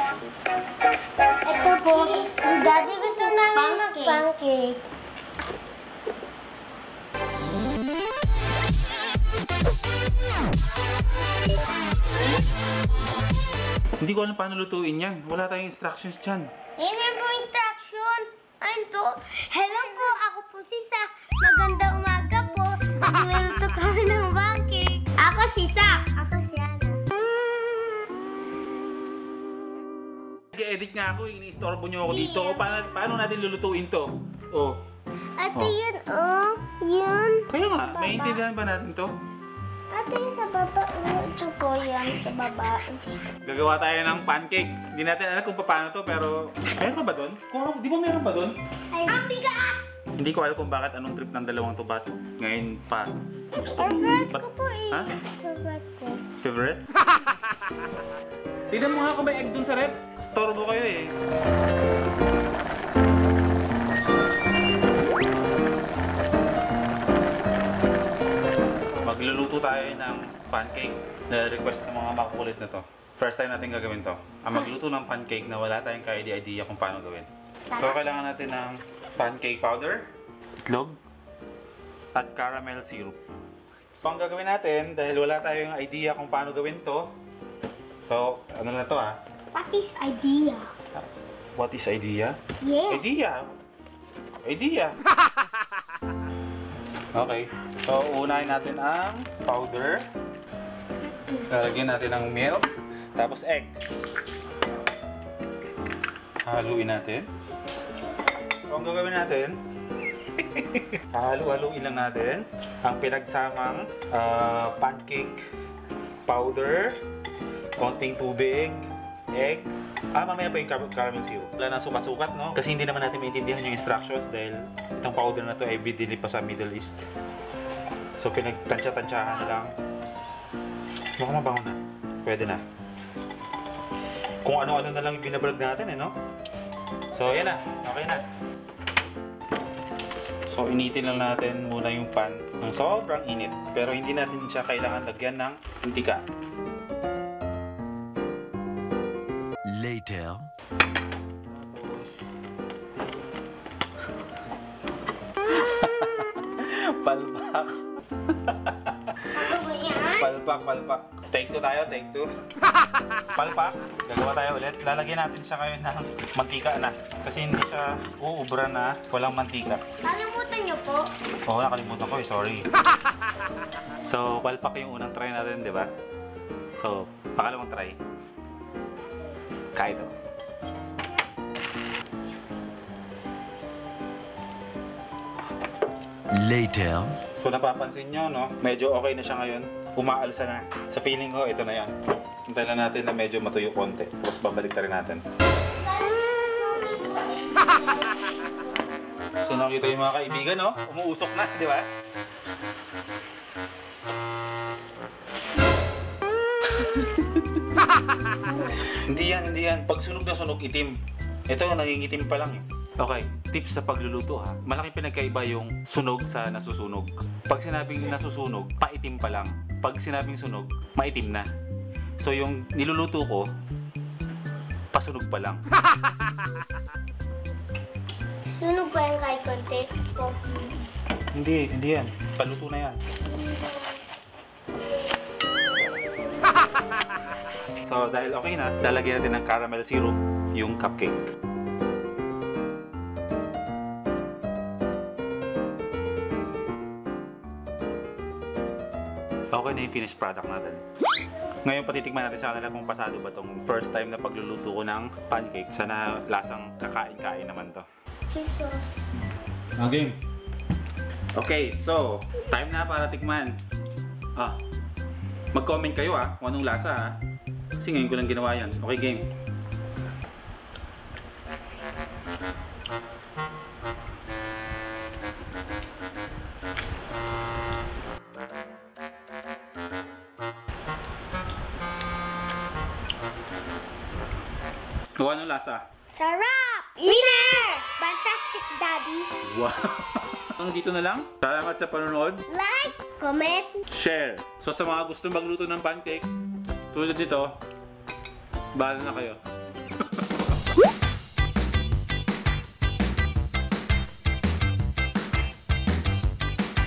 Ito po, Daddy gusto namin mag-pancake. Hindi ko alam paano lutuin yan. Wala tayong instructions dyan. Amen po instruction. Ayun to. Hello po, ako po si Sak. Maganda umaga po. Magluluto kami ng pancake. Ako si Sak. Ako si Ana. Nag-edit nga ako, ini-istorbo nyo ako dito. O, paano natin lulutuin to? Oh. Ate, yun, oh. Yun. Kaya nga, maintindihan ba natin to? Ate, sa baba. Ito po yan, sa baba. Gagawa tayo ng pancake. Hindi natin alam kung paano to, pero... Meron ba doon? Di ba meron ba doon? Ang bigat! Hindi ko alam kung bakit anong trip ng dalawang to ba't ngayon pa. Favorite ko po eh. Ha? Favorite ko. Favorite? Tignan mo nga kung may egg dun sa ref. Storbo kayo eh. Magluluto tayo ng pancake na request ng mga makukulit na to. First time natin gagawin to. Ang magluto ng pancake na wala tayong ka-idea kung paano gawin. So, kailangan natin ng pancake powder, itlog, at caramel syrup. So, ang gagawin natin, dahil wala tayong idea kung paano gawin to, so, ano na to ah? What is idea? What is idea? Yes. Idea? Idea? Okay. So, unahin natin ang powder. Lalagyan natin ng milk. Tapos egg. Haluin natin. So, ang gagawin natin, halu-haluin lang natin ang pinagsamang pancake powder, konting tubig, egg. Mamaya pa yung caramel syrup. Wala na sukat-sukat, no? Kasi hindi naman natin maintindihan yung instructions dahil itong powder na to ay binili pa sa Middle East. So, pinagtansya-tansyahan na lang. Mukhang mabango na. Pwede na. Kung ano-ano na lang yung binablog natin, eh, no? So, yan na. Okay na. So, initin lang natin muna yung pan ng sobrang init. Pero hindi natin siya kailangan lagyan ng mantika. Later. Palpak. Ano ba yan? Palpak. Take 2 tayo, take 2. Palpak. Gagawa tayo ulit. Lalagyan natin siya ngayon ng mantika na. Kasi hindi siya uubra na walang mantika. Kalimutan niyo po. Oo, nakalimutan ko eh. Sorry. So, palpak yung unang try natin, di ba? So, pangalawang try. Kaya ito. Later. So, napapansin nyo, no? Medyo okay na siya ngayon. Umaalsa na. Sa feeling ko, ito na yan. Hintayin lang natin na medyo matuyo konti. Tapos babalik rin natin. So, nakita yung mga kaibigan, no? Umuusok na, di ba? Hindi yan. Pag sunog na sunog, itim. Ito, nangingitim pa lang eh. Okay, tips sa pagluluto ha. Malaking pinagkaiba yung sunog sa nasusunog. Pag sinabing nasusunog, paitim pa lang. Pag sinabing sunog, maitim na. So yung niluluto ko, pasunog pa lang. Sunog ko yan kahit konti ko. Hindi yan. Paluto na yan. So dahil okay na, lalagyan natin ng caramel syrup yung cupcake. Okay na yung finished product natin. Ngayon patitikman natin sa kanila kung pasado ba tong first time na pagluluto ko ng pancake. Sana lasang kakain-kain naman to. Jesus. Okay. Okay, so time na para tikman. Mag-comment kayo kung anong lasa kasi ngayon ko lang ginawa yan. Okay, game. Kung anong lasa? Sarap! Winner! Fantastic, Daddy! Wow! Hanggang dito na lang. Salamat sa panonood. Like, comment, Share. So sa mga gusto magluto ng pancake, tulad nito, bahala na kayo.